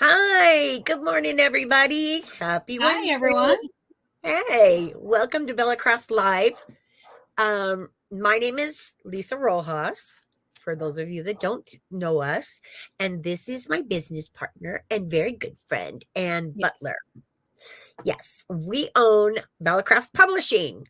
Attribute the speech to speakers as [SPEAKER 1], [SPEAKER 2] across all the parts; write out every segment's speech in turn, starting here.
[SPEAKER 1] Hi, good morning, everybody. Happy
[SPEAKER 2] Hi,
[SPEAKER 1] Wednesday.
[SPEAKER 2] everyone.
[SPEAKER 1] Hey, welcome to Bella Crafts Live. My name is Lisa Rojas, for those of you that don't know us, and this is my business partner and very good friend, Ann
[SPEAKER 2] Yes,
[SPEAKER 1] Butler. Yes, we own Bella Crafts Publishing.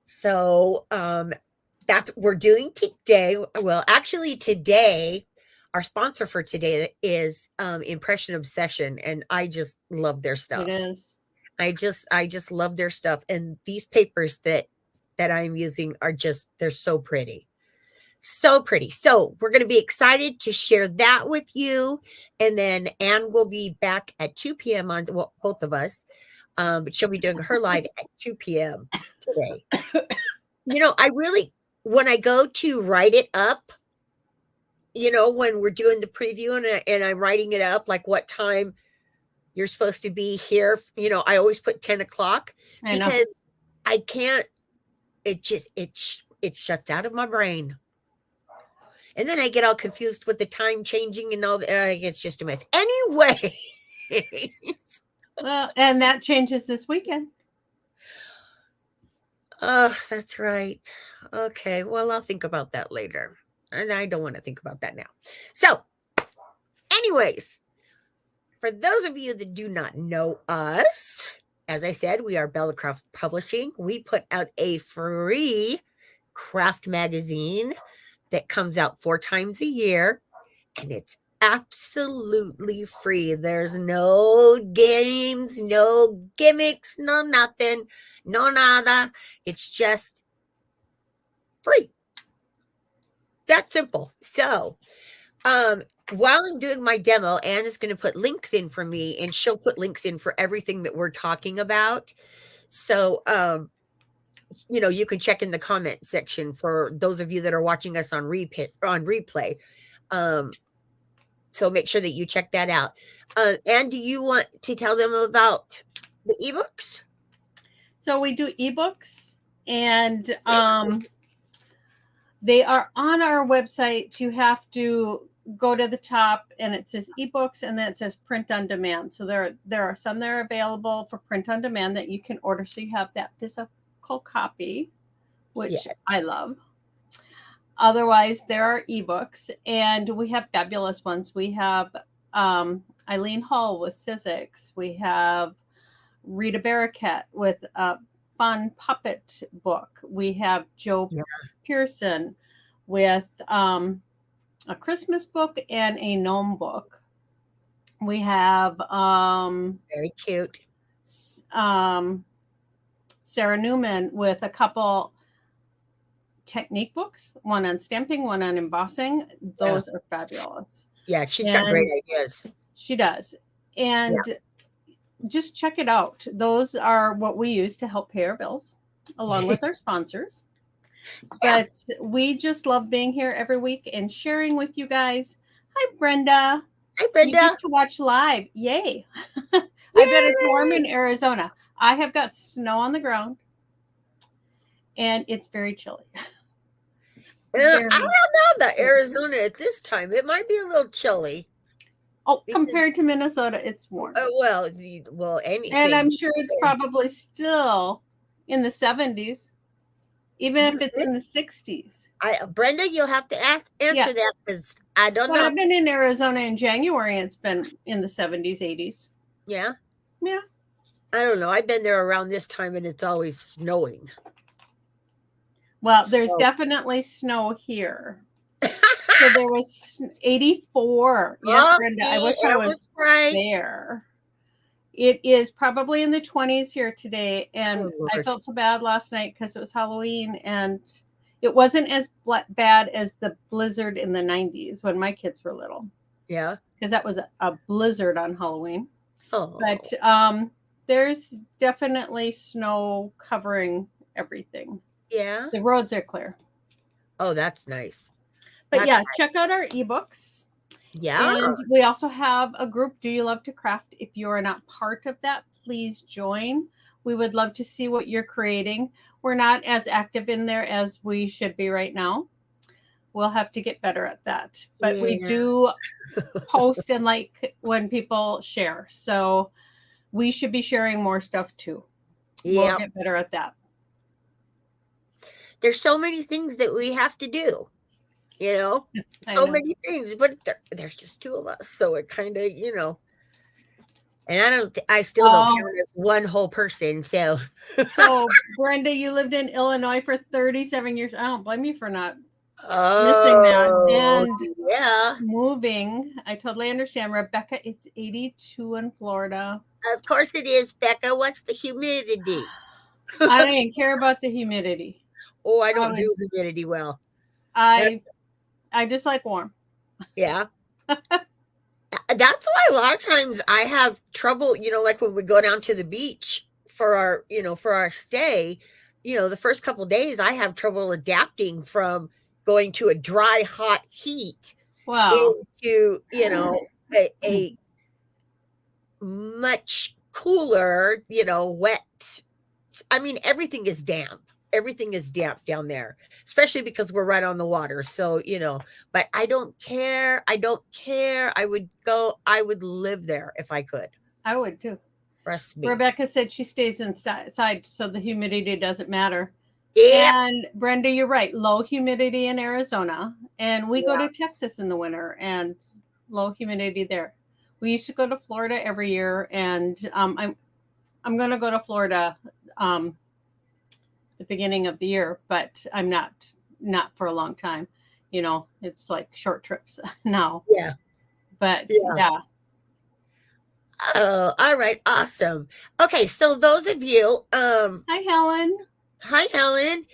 [SPEAKER 1] So that's what we're doing today. Well, actually, today, our sponsor for today is Impression Obsession, and I just love their
[SPEAKER 2] it
[SPEAKER 1] stuff.
[SPEAKER 2] is.
[SPEAKER 1] I just love their stuff, and these papers that I'm using are just they're so pretty. So pretty. So, we're going to be excited to share that with you. And then Anne will be back at 2 p.m. on, well, both of us. But she'll be doing her live at 2 p.m. today. I really, when I go to write it up, when we're doing the preview and I'm writing it up, like what time you're supposed to be here, I always put 10 o'clock
[SPEAKER 2] I know.
[SPEAKER 1] because I can't, it shuts out of my brain. And then I get all confused with the time changing and all that. It's just a mess. Anyway.
[SPEAKER 2] Well, and that changes this weekend.
[SPEAKER 1] Oh, that's right. Okay. Well, I'll think about that later. And I don't want to think about that now. So, anyways, for those of you that do not know us, as I said, we are Bella Craft Publishing. We put out a free craft magazine that comes out 4 times a year, and it's absolutely free. There's no games, no gimmicks, no nothing, no nada. It's just free. That simple. So, while I'm doing my demo, Anne is going to put links in for me, and she'll put links in for everything that we're talking about. So, you can check in the comment section for those of you that are watching us on replay. Um, so make sure that you check that out. Anne, do you want to tell them about the ebooks?
[SPEAKER 2] So we do ebooks, and they are on our website. You have to go to the top, and it says ebooks, and then it says print on demand. So there are some that are available for print on demand that you can order, so you have that physical copy, which
[SPEAKER 1] Yeah.
[SPEAKER 2] I love. Otherwise, there are ebooks, and we have fabulous ones. We have Eileen Hull with Sizzix. We have Rita Barraquette with a fun puppet book. We have Joe
[SPEAKER 1] Yeah.
[SPEAKER 2] Pearson with a Christmas book and a gnome book. We have
[SPEAKER 1] Very cute.
[SPEAKER 2] um, Sarah Newman with a couple technique books, one on stamping, one on embossing. Those are fabulous.
[SPEAKER 1] Yeah, she's got great
[SPEAKER 2] And
[SPEAKER 1] ideas.
[SPEAKER 2] she does. And just check it out. Those are what we use to help pay our bills, along with our sponsors.
[SPEAKER 1] Yeah.
[SPEAKER 2] But we just love being here every week and sharing with you guys. Hi, Brenda.
[SPEAKER 1] Hi,
[SPEAKER 2] You
[SPEAKER 1] Brenda.
[SPEAKER 2] get to watch live. Yay. I bet it's warm
[SPEAKER 1] Yay!
[SPEAKER 2] in Arizona. I have got snow on the ground and it's very chilly.
[SPEAKER 1] I
[SPEAKER 2] Very.
[SPEAKER 1] don't know about Arizona at this time. It might be a little chilly
[SPEAKER 2] Oh,
[SPEAKER 1] because,
[SPEAKER 2] compared to Minnesota, it's warm.
[SPEAKER 1] well,
[SPEAKER 2] And
[SPEAKER 1] anything.
[SPEAKER 2] I'm sure it's probably still in the 70s, even
[SPEAKER 1] You
[SPEAKER 2] if it's
[SPEAKER 1] think?
[SPEAKER 2] in the 60s.
[SPEAKER 1] Brenda, you'll have to answer that
[SPEAKER 2] Yes.
[SPEAKER 1] because I don't
[SPEAKER 2] Well,
[SPEAKER 1] know.
[SPEAKER 2] I've been in Arizona in January. It's been in the 70s, 80s.
[SPEAKER 1] Yeah,
[SPEAKER 2] Yeah.
[SPEAKER 1] I don't know. I've been there around this time, and it's always snowing.
[SPEAKER 2] Well, there's
[SPEAKER 1] So,
[SPEAKER 2] definitely snow here. So there was 84. Yes,
[SPEAKER 1] oh,
[SPEAKER 2] Brenda, I
[SPEAKER 1] see,
[SPEAKER 2] wish I
[SPEAKER 1] it
[SPEAKER 2] was
[SPEAKER 1] was right.
[SPEAKER 2] there. It is probably in the 20s here today.
[SPEAKER 1] Oh,
[SPEAKER 2] And I
[SPEAKER 1] Lord.
[SPEAKER 2] felt so bad last night because it was Halloween and it wasn't as bad as the blizzard in the 90s when my kids were little,
[SPEAKER 1] Yeah.
[SPEAKER 2] because that was a blizzard on Halloween.
[SPEAKER 1] Oh,
[SPEAKER 2] But there's definitely snow covering everything.
[SPEAKER 1] yeah.
[SPEAKER 2] The roads are clear.
[SPEAKER 1] Oh, that's nice.
[SPEAKER 2] But
[SPEAKER 1] That's
[SPEAKER 2] yeah,
[SPEAKER 1] nice.
[SPEAKER 2] check out our ebooks.
[SPEAKER 1] Yeah.
[SPEAKER 2] And we also have a group, Do You Love to Craft? If you are not part of that, please join. We would love to see what you're creating. We're not as active in there as we should be right now. We'll have to get better at that. But we
[SPEAKER 1] Yeah.
[SPEAKER 2] do post and like when people share. So we should be sharing more stuff too. We'll
[SPEAKER 1] Yeah.
[SPEAKER 2] get better at that.
[SPEAKER 1] There's so many things that we have to do, you know,
[SPEAKER 2] I
[SPEAKER 1] so
[SPEAKER 2] know.
[SPEAKER 1] many things, but there's just two of us. So it kind of, you know, and I still don't
[SPEAKER 2] Oh,
[SPEAKER 1] count as one whole person. So,
[SPEAKER 2] so Brenda, you lived in Illinois for 37 years. I don't blame you for not missing that.
[SPEAKER 1] oh,
[SPEAKER 2] And
[SPEAKER 1] yeah,
[SPEAKER 2] moving, I totally understand. Rebecca, it's 82 in Florida.
[SPEAKER 1] of course it is, Becca. What's the humidity?
[SPEAKER 2] I don't even care about the humidity.
[SPEAKER 1] Oh, I
[SPEAKER 2] I
[SPEAKER 1] don't
[SPEAKER 2] would,
[SPEAKER 1] do humidity well.
[SPEAKER 2] I
[SPEAKER 1] That's,
[SPEAKER 2] I just like warm.
[SPEAKER 1] yeah. That's why a lot of times I have trouble, you know, like when we go down to the beach for our, you know, for our stay, you know, the first couple days I have trouble adapting from going to a dry, hot heat
[SPEAKER 2] Wow.
[SPEAKER 1] into, you know, a much cooler, you know, wet. I mean, everything is damp. Everything is damp down there, especially because we're right on the water. So, you know, but I don't care. I don't care. I would live there if I could.
[SPEAKER 2] I would too.
[SPEAKER 1] Trust me.
[SPEAKER 2] Rebecca said she stays inside so the humidity doesn't matter.
[SPEAKER 1] Yep.
[SPEAKER 2] And Brenda, you're right. Low humidity in Arizona. And we go
[SPEAKER 1] Yeah.
[SPEAKER 2] to Texas in the winter and low humidity there. We used to go to Florida every year, and I'm going to go to Florida the beginning of the year, but I'm not for a long time. You know, it's like short trips now.
[SPEAKER 1] Yeah.
[SPEAKER 2] But
[SPEAKER 1] Yeah.
[SPEAKER 2] yeah.
[SPEAKER 1] Oh, all right. Awesome. Okay. So those of you,
[SPEAKER 2] Hi, Helen.
[SPEAKER 1] hi, Helen.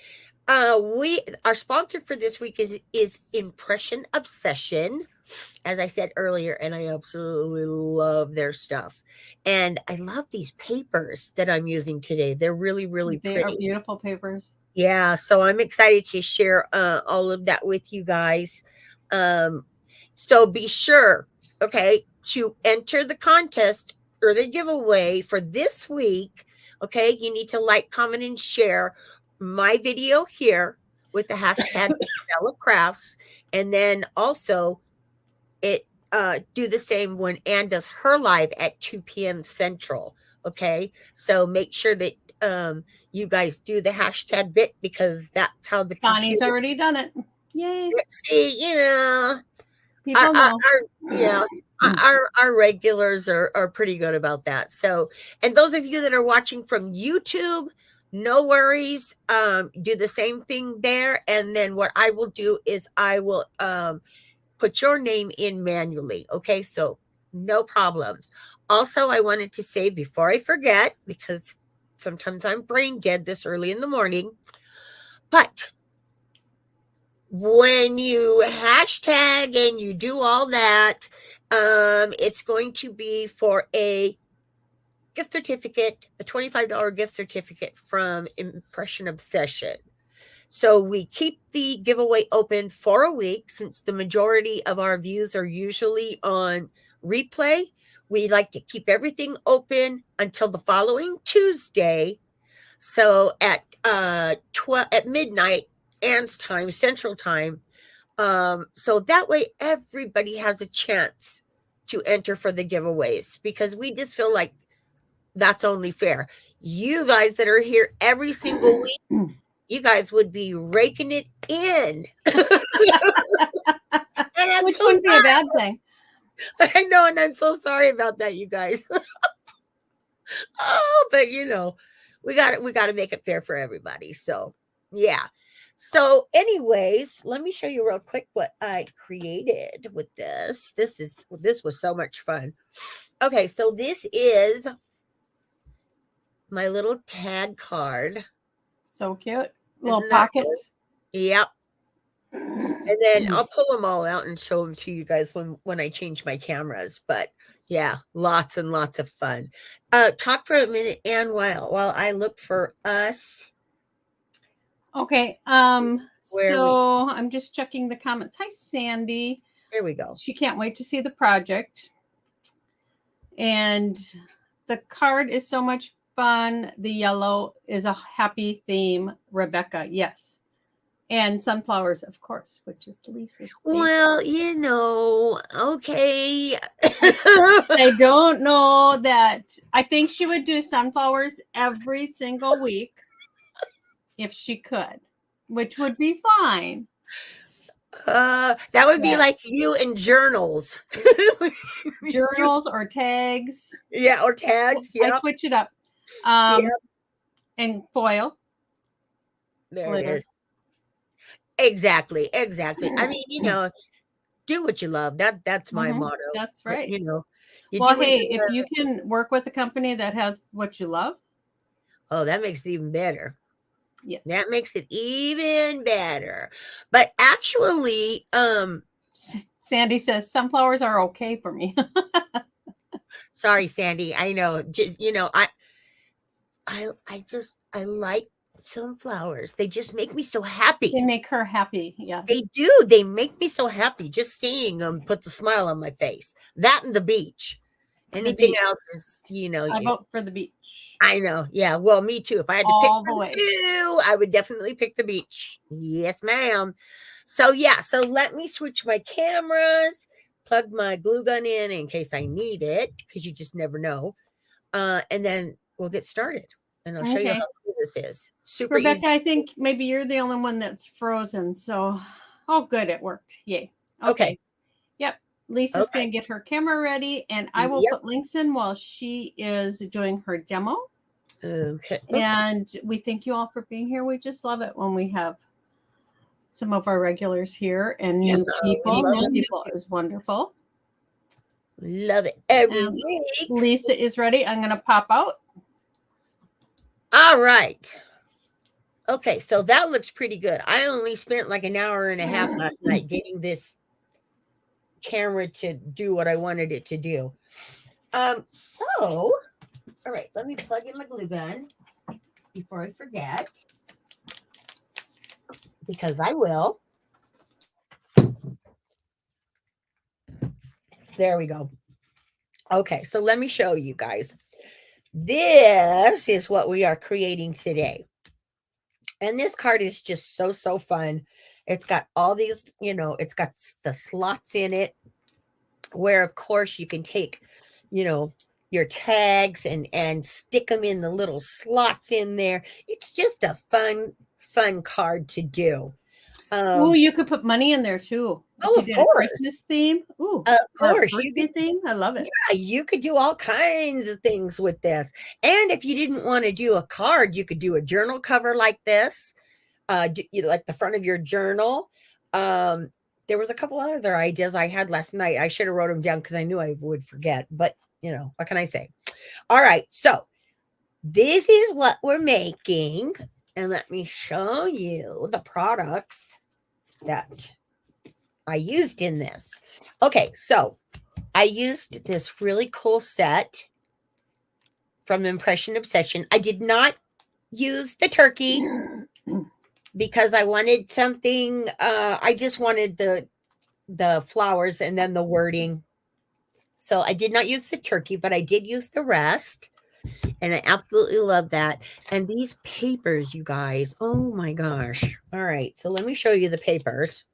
[SPEAKER 1] We our sponsor for this week is Impression Obsession, as I said earlier, and I absolutely love their stuff. And I love these papers that I'm using today. They're really, really
[SPEAKER 2] They are
[SPEAKER 1] pretty.
[SPEAKER 2] beautiful papers.
[SPEAKER 1] Yeah, so I'm excited to share all of that with you guys. So be sure, okay, to enter the contest or the giveaway for this week. Okay, you need to like, comment, and share my video here with the hashtag Stella Crafts, and then also it do the same when Ann does her live at 2 p.m. Central. Okay, so make sure that you guys do the hashtag bit because that's how the
[SPEAKER 2] Bonnie's
[SPEAKER 1] computer.
[SPEAKER 2] already done it. Yay.
[SPEAKER 1] See, you know,
[SPEAKER 2] People know.
[SPEAKER 1] yeah, our regulars are pretty good about that. So, and those of you that are watching from YouTube, no worries. Do the same thing there, and then what I will do is I will put your name in manually. Okay, so no problems. Also, I wanted to say before I forget, because sometimes I'm brain dead this early in the morning, but when you hashtag and you do all that, it's going to be for a gift certificate, a $25 gift certificate from Impression Obsession. So we keep the giveaway open for a week since the majority of our views are usually on replay. We like to keep everything open until the following Tuesday. So at 12 at midnight Ann's time, Central Time. So that way everybody has a chance to enter for the giveaways because we just feel like that's only fair. You guys that are here every single week, you guys would be raking it in. And I'm
[SPEAKER 2] Which
[SPEAKER 1] so
[SPEAKER 2] wouldn't be a
[SPEAKER 1] sorry.
[SPEAKER 2] bad thing.
[SPEAKER 1] I know, and I'm so sorry about that, you guys. Oh, but you know, we got to make it fair for everybody. So, yeah. So, anyways, let me show you real quick what I created with this. This was so much fun. Okay, so this is my little tag card.
[SPEAKER 2] So cute. Little
[SPEAKER 1] Isn't that cool?
[SPEAKER 2] pockets.
[SPEAKER 1] Yep. And then I'll pull them all out and show them to you guys when I change my cameras. But yeah, lots and lots of fun. Talk for a minute, Ann, while I look for us.
[SPEAKER 2] Okay.
[SPEAKER 1] Where
[SPEAKER 2] So I'm just checking the comments. Hi, Sandy.
[SPEAKER 1] Here we go.
[SPEAKER 2] She can't wait to see the project. And the card is so much fun. The yellow is a happy theme. Rebecca, yes. And sunflowers, of course, which is Lisa's favorite.
[SPEAKER 1] Well, okay.
[SPEAKER 2] I don't know that. I think she would do sunflowers every single week if she could, which would be fine.
[SPEAKER 1] That would be
[SPEAKER 2] Yeah.
[SPEAKER 1] like you in journals.
[SPEAKER 2] Journals or tags.
[SPEAKER 1] Yeah, or tags.
[SPEAKER 2] I
[SPEAKER 1] Yep.
[SPEAKER 2] switch it up.
[SPEAKER 1] Yep.
[SPEAKER 2] And foil.
[SPEAKER 1] There
[SPEAKER 2] Glitter.
[SPEAKER 1] it is. Exactly. I mean, do what you love. That's my motto.
[SPEAKER 2] That's
[SPEAKER 1] But,
[SPEAKER 2] right.
[SPEAKER 1] you
[SPEAKER 2] Well,
[SPEAKER 1] do what
[SPEAKER 2] hey,
[SPEAKER 1] you
[SPEAKER 2] if
[SPEAKER 1] love.
[SPEAKER 2] you can work with a company that has what you love,
[SPEAKER 1] Oh, that makes it even better.
[SPEAKER 2] yes.
[SPEAKER 1] That makes it even better. But actually,
[SPEAKER 2] Sandy says sunflowers are okay for me.
[SPEAKER 1] sorry, Sandy. I know. Just, I like sunflowers. They just make me so happy.
[SPEAKER 2] They make her happy. Yes.
[SPEAKER 1] They do. They make me so happy. Just seeing them puts a smile on my face. That and the beach. Anything else is,
[SPEAKER 2] I vote for the beach.
[SPEAKER 1] I know. Yeah. Well, me too. If I had to
[SPEAKER 2] All
[SPEAKER 1] pick
[SPEAKER 2] the way.
[SPEAKER 1] two, I would definitely pick the beach. Yes, ma'am. So yeah. So let me switch my cameras, plug my glue gun in case I need it, because you just never know. And then we'll get started. And I'll show you how cool this is. Super
[SPEAKER 2] Rebecca,
[SPEAKER 1] easy.
[SPEAKER 2] I think maybe you're the only one that's frozen. So, oh, good. It worked. Yay.
[SPEAKER 1] Okay.
[SPEAKER 2] Yep. Lisa's going to get her camera ready, and I will put links in while she is doing her demo.
[SPEAKER 1] Okay.
[SPEAKER 2] And we thank you all for being here. We just love it when we have some of our regulars here and new people. New people is wonderful.
[SPEAKER 1] Love it every week.
[SPEAKER 2] Lisa is ready. I'm going to pop out.
[SPEAKER 1] All right. Okay, so that looks pretty good. I only spent like an hour and a half last night getting this camera to do what I wanted it to do. So, all right, let me plug in my glue gun before I forget, because I will. There we go. Okay, so let me show you guys. This is what we are creating today. And this card is just so fun. It's got all these, it's got the slots in it where, of course, you can take, your tags and stick them in the little slots in there. It's just a fun card to do.
[SPEAKER 2] Oh, you could put money in there too.
[SPEAKER 1] Oh, of course.
[SPEAKER 2] Christmas theme. Ooh,
[SPEAKER 1] of course.
[SPEAKER 2] You could theme. I love it.
[SPEAKER 1] Yeah, you could do all kinds of things with this. And if you didn't want to do a card, you could do a journal cover like this. Like the front of your journal. There was a couple other ideas I had last night. I should have wrote them down because I knew I would forget. But, what can I say? All right. So this is what we're making. And let me show you the products that I used in this. Okay. So I used this really cool set from Impression Obsession. I did not use the turkey because I wanted something. I just wanted the flowers and then the wording. So I did not use the turkey, but I did use the rest. And I absolutely love that. And these papers, you guys, oh my gosh. All right. So let me show you the papers.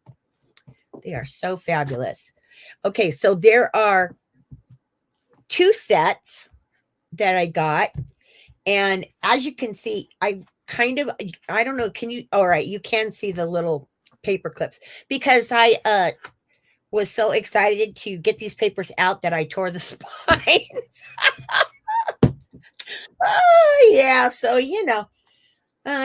[SPEAKER 1] They are so fabulous. Okay. So there are 2 sets that I got. And as you can see, I don't know. All right. You can see the little paper clips because I was so excited to get these papers out that I tore the spines. Oh, yeah. So,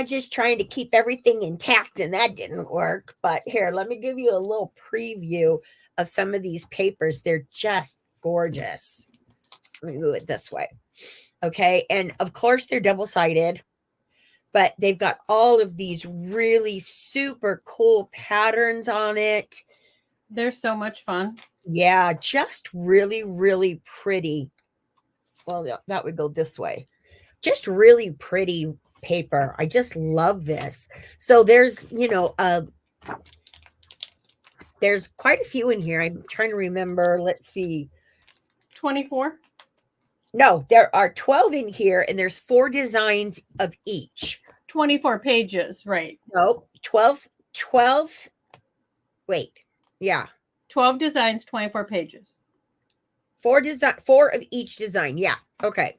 [SPEAKER 1] just trying to keep everything intact, and that didn't work. But here, let me give you a little preview of some of these papers. They're just gorgeous. Let me move it this way. Okay. And of course, they're double-sided, but they've got all of these really super cool patterns on it.
[SPEAKER 2] They're so much fun.
[SPEAKER 1] Yeah, just really, really pretty. Well, that would go this way. Just really pretty paper. I just love this. So there's, there's quite a few in here. I'm trying to remember. Let's see.
[SPEAKER 2] 24?
[SPEAKER 1] No, there are 12 in here, and there's 4 designs of each.
[SPEAKER 2] 24 pages, right?
[SPEAKER 1] No, 12 12. Wait. Yeah.
[SPEAKER 2] 12 designs, 24 pages.
[SPEAKER 1] 4 of each design. Yeah. Okay.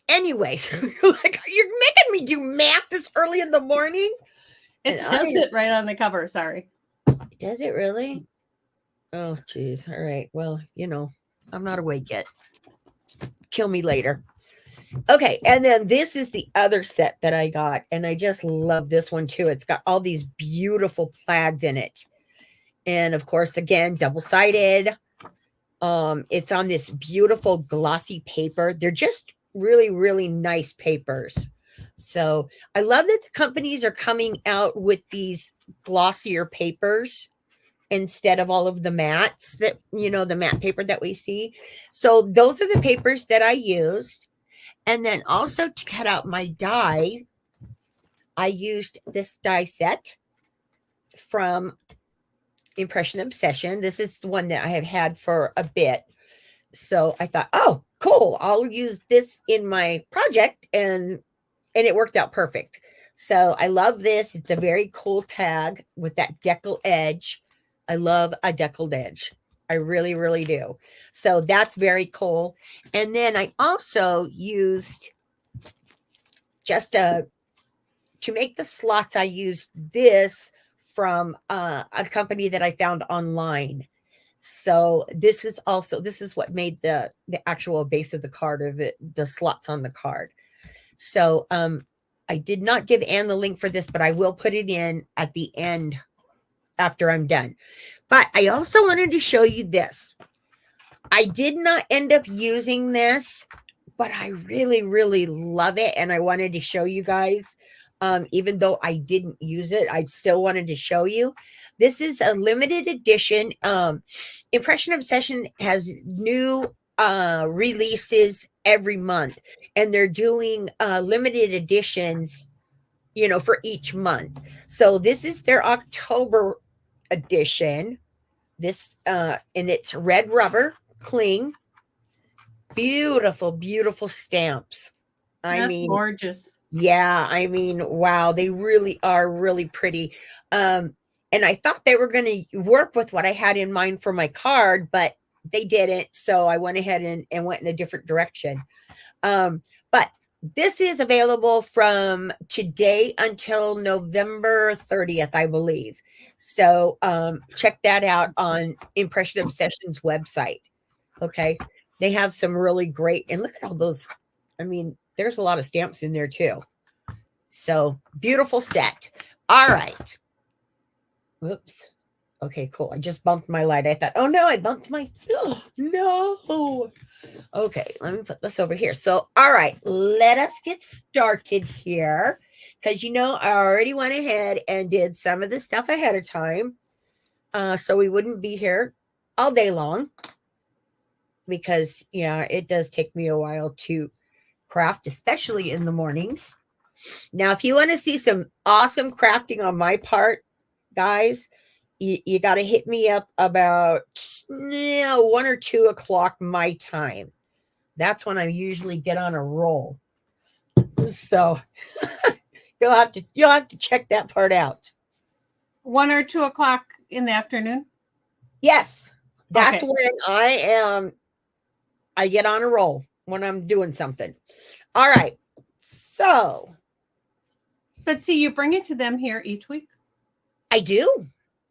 [SPEAKER 1] Anyways, like, you're making me do math this early in the morning.
[SPEAKER 2] It says it right on the cover. Sorry.
[SPEAKER 1] Does it really? Oh, geez. All right. Well, I'm not awake yet. Kill me later. Okay. And then this is the other set that I got. And I just love this one too. It's got all these beautiful plaids in it. And of course, again, double-sided. It's on this beautiful glossy paper. They're just really, really nice papers. So I love that the companies are coming out with these glossier papers instead of all of the mattes that, the matte paper that we see. So those are the papers that I used. And then also to cut out my die, I used this die set from Impression Obsession. This is the one that I have had for a bit. So I thought, oh, cool. I'll use this in my project. And it worked out perfect. So I love this. It's a very cool tag with that decal edge. I love a deckled edge. I really, really do. So that's very cool. And then I also used to make the slots, I used this from a company that I found online. So this is what made the actual base of the card of it, the slots on the card. So I did not give Anne the link for this, but I will put it in at the end after I'm done. But I also wanted to show you this. I did not end up using this, but I really, really love it. And I wanted to show you guys. Even though I didn't use it, I still wanted to show you. This is a limited edition. Impression Obsession has new releases every month, and they're doing limited editions, for each month. So this is their October edition. This and it's red rubber cling. Beautiful, beautiful stamps.
[SPEAKER 2] That's gorgeous.
[SPEAKER 1] Yeah, wow, they really are really pretty. And I thought they were going to work with what I had in mind for my card, but they didn't. So I went ahead and went in a different direction. But this is available from today until November 30th, I believe. So check that out on Impression Obsession's website. Okay. They have some really great, and look at all those. There's a lot of stamps in there too. So beautiful set. All right. Whoops. Okay, cool. I just bumped my light. I thought, oh no, I bumped my, oh no. Okay, let me put this over here. So, all right, let us get started here. Because, I already went ahead and did some of the stuff ahead of time. So we wouldn't be here all day long. Because, yeah, it does take me a while to craft, especially in the mornings. Now, if you want to see some awesome crafting on my part, guys, you got to hit me up about 1 or 2 o'clock my time. That's when I usually get on a roll. So you'll have to check that part out.
[SPEAKER 2] 1 or 2 o'clock in the afternoon?
[SPEAKER 1] Yes. That's when I get on a roll, when I'm doing something. All right. So.
[SPEAKER 2] But see, you bring it to them here each week.
[SPEAKER 1] I do.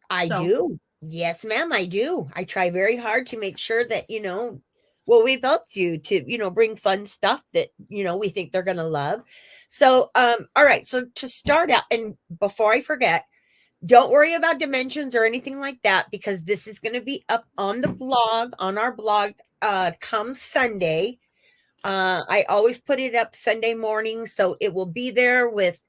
[SPEAKER 1] I do. Yes, ma'am, I do. I try very hard to make sure that, we both do, to, bring fun stuff that, we think they're going to love. So, all right. So to start out, and before I forget, don't worry about dimensions or anything like that, because this is going to be up on the blog, on our blog, come Sunday. I always put it up Sunday morning. So it will be there with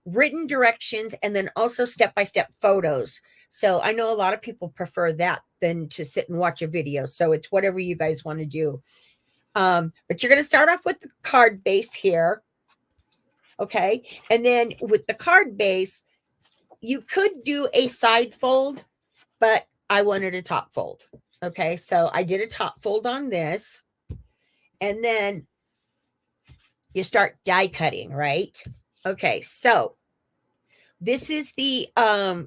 [SPEAKER 1] written directions and then also step-by-step photos. So I know a lot of people prefer that than to sit and watch a video. So it's whatever you guys want to do. But you're going to start off with the card base here. Okay. And then with the card base, you could do a side fold, but I wanted a top fold. Okay. So I did a top fold on this. And then you start die cutting, right? Okay, so This is the die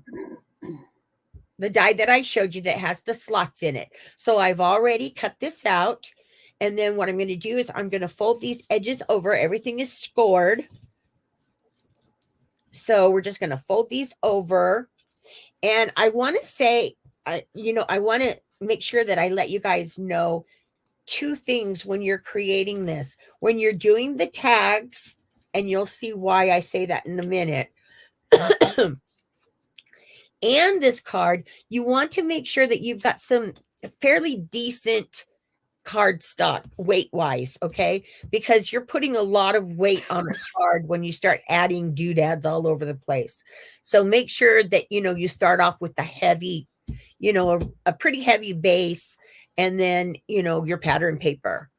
[SPEAKER 1] that I showed you that has the slots in it. So I've already cut this out. And then what I'm going to do is I'm going to fold these edges over. Everything is scored. So we're just going to fold these over. And I want to say, I want to make sure that I let you guys know two things when you're creating this. When you're doing the tags, and you'll see why I say that in a minute. And this card, you want to make sure that you've got some fairly decent card stock weight wise, okay? Because you're putting a lot of weight on a card when you start adding doodads all over the place. So make sure that you start off with the heavy, a pretty heavy base, and then your pattern paper.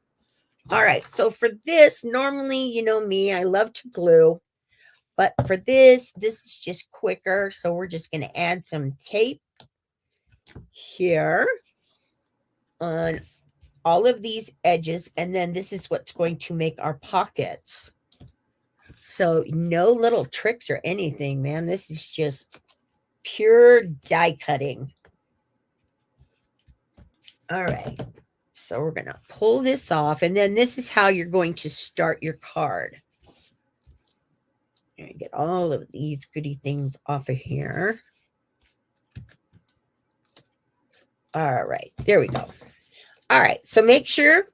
[SPEAKER 1] All right, so for this, normally me, I love to glue. But for this is just quicker. So we're just going to add some tape here on all of these edges. And then this is what's going to make our pockets. So no little tricks or anything, man. This is just pure die cutting. All right. So we're going to pull this off. And then this is how you're going to start your card. And get all of these goody things off of here. All right, there we go. All right, so make sure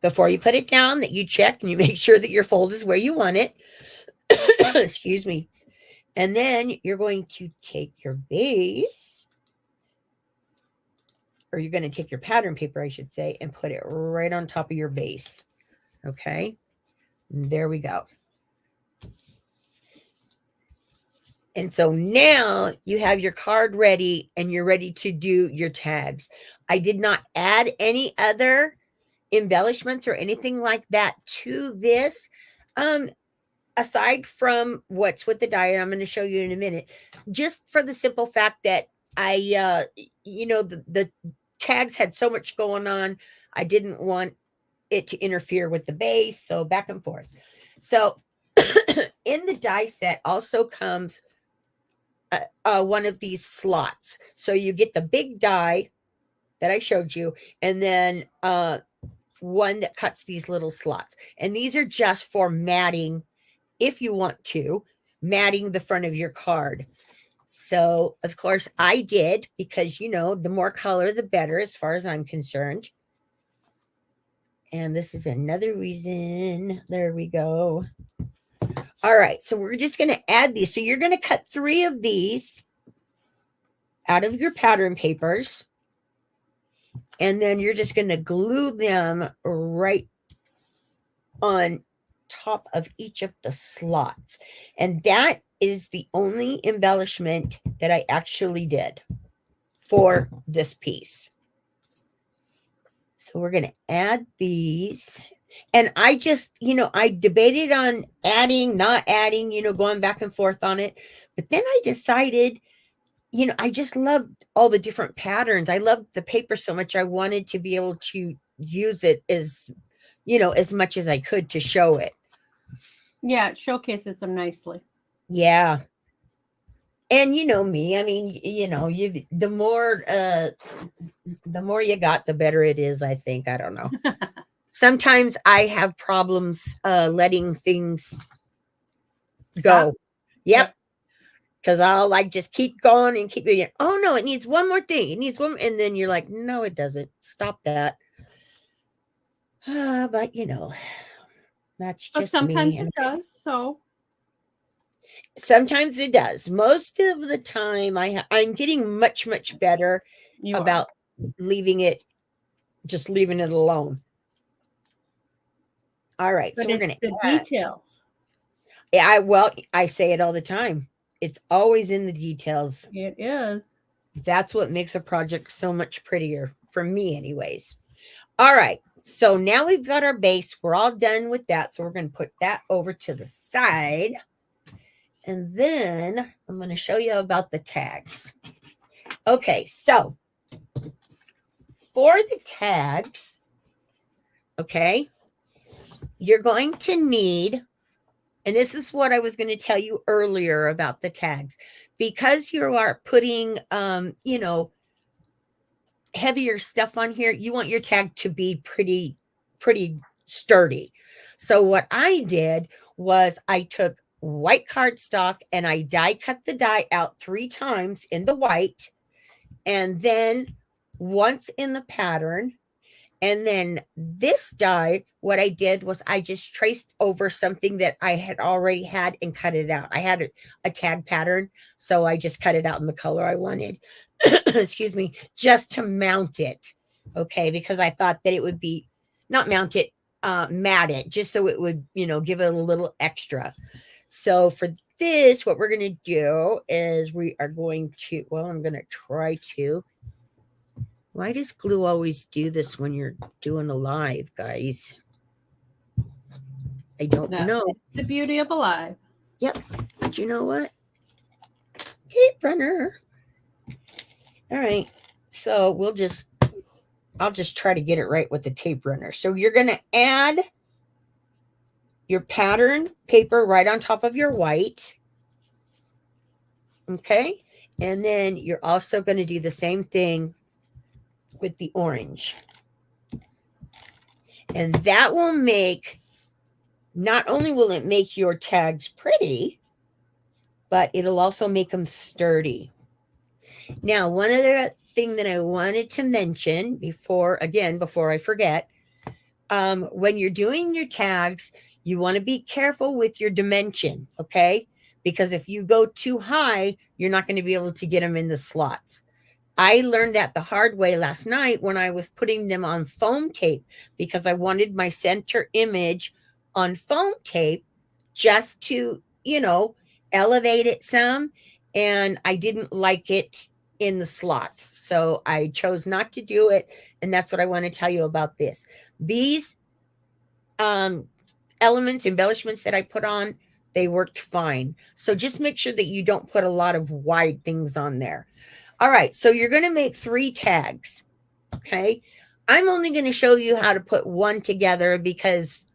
[SPEAKER 1] before you put it down that you check and you make sure that your fold is where you want it. Excuse me. And then you're going to take your base, or you're going to take your pattern paper, I should say, and put it right on top of your base. Okay, and there we go. And so now you have your card ready and you're ready to do your tags. I did not add any other embellishments or anything like that to this. Aside from what's with the die, I'm going to show you in a minute, just for the simple fact that I, the tags had so much going on. I didn't want it to interfere with the base. So back and forth. So in the die set also comes one of these slots. So you get the big die that I showed you, and then one that cuts these little slots. And these are just for matting, if you want to, matting the front of your card. So, of course, I did, because, the more color, the better, as far as I'm concerned. And this is another reason. There we go. All right, so we're just going to add these. So you're going to cut 3 of these out of your pattern papers, and then you're just going to glue them right on top of each of the slots. And that is the only embellishment that I actually did for this piece. So we're going to add these. And I just, I debated on adding, not adding, going back and forth on it. But then I decided, I just loved all the different patterns. I loved the paper so much. I wanted to be able to use it as, as much as I could to show it.
[SPEAKER 2] Yeah, it showcases them nicely.
[SPEAKER 1] Yeah. And me, I mean, the more you got, the better it is, I think. I don't know. Sometimes I have problems letting things go. Yep. Because I'll just keep going and keep going. Oh no, it needs one more thing. It needs one. And then you're like, no, it doesn't. Stop that. But that's just
[SPEAKER 2] sometimes
[SPEAKER 1] me.
[SPEAKER 2] It does. So
[SPEAKER 1] sometimes it does. Most of the time I'm getting much, much better about leaving it alone. All right,
[SPEAKER 2] but
[SPEAKER 1] so we're going to
[SPEAKER 2] the details.
[SPEAKER 1] Yeah, I say it all the time. It's always in the details.
[SPEAKER 2] It is.
[SPEAKER 1] That's what makes a project so much prettier, for me anyways. All right, so now we've got our base. We're all done with that. So we're going to put that over to the side. And then I'm going to show you about the tags. Okay, so for the tags, okay, you're going to need And this is what I was going to tell you earlier about the tags. Because you are putting, heavier stuff on here, you want your tag to be pretty sturdy. So what I did was I took white cardstock and I die cut the die out 3 times in the white, and then once in the pattern. And then this die, what I did was I just traced over something that I had already had and cut it out. I had a tag pattern, so I just cut it out in the color I wanted. Excuse me, just to mount it. Okay, because I thought that it would be not mount it, mat it, just so it would, give it a little extra. So for this, what we're going to do is we are going to, well, I'm going to try to. Why does glue always do this when you're doing a live, guys? I don't know.
[SPEAKER 2] It's the beauty of a live.
[SPEAKER 1] Yep. But you know what? Tape runner. All right. So I'll just try to get it right with the tape runner. So you're going to add your pattern paper right on top of your white. Okay. And then you're also going to do the same thing with the orange. And that will make, not only will it make your tags pretty, but it'll also make them sturdy. Now, one other thing that I wanted to mention before I forget, when you're doing your tags, you want to be careful with your dimension, okay? Because if you go too high, you're not going to be able to get them in the slots. I learned that the hard way last night when I was putting them on foam tape, because I wanted my center image on foam tape just to, elevate it some. And I didn't like it in the slots. So I chose not to do it. And that's what I want to tell you about this. These elements, embellishments that I put on, they worked fine. So just make sure that you don't put a lot of wide things on there. All right, so you're going to make 3 tags, okay? I'm only going to show you how to put one together because,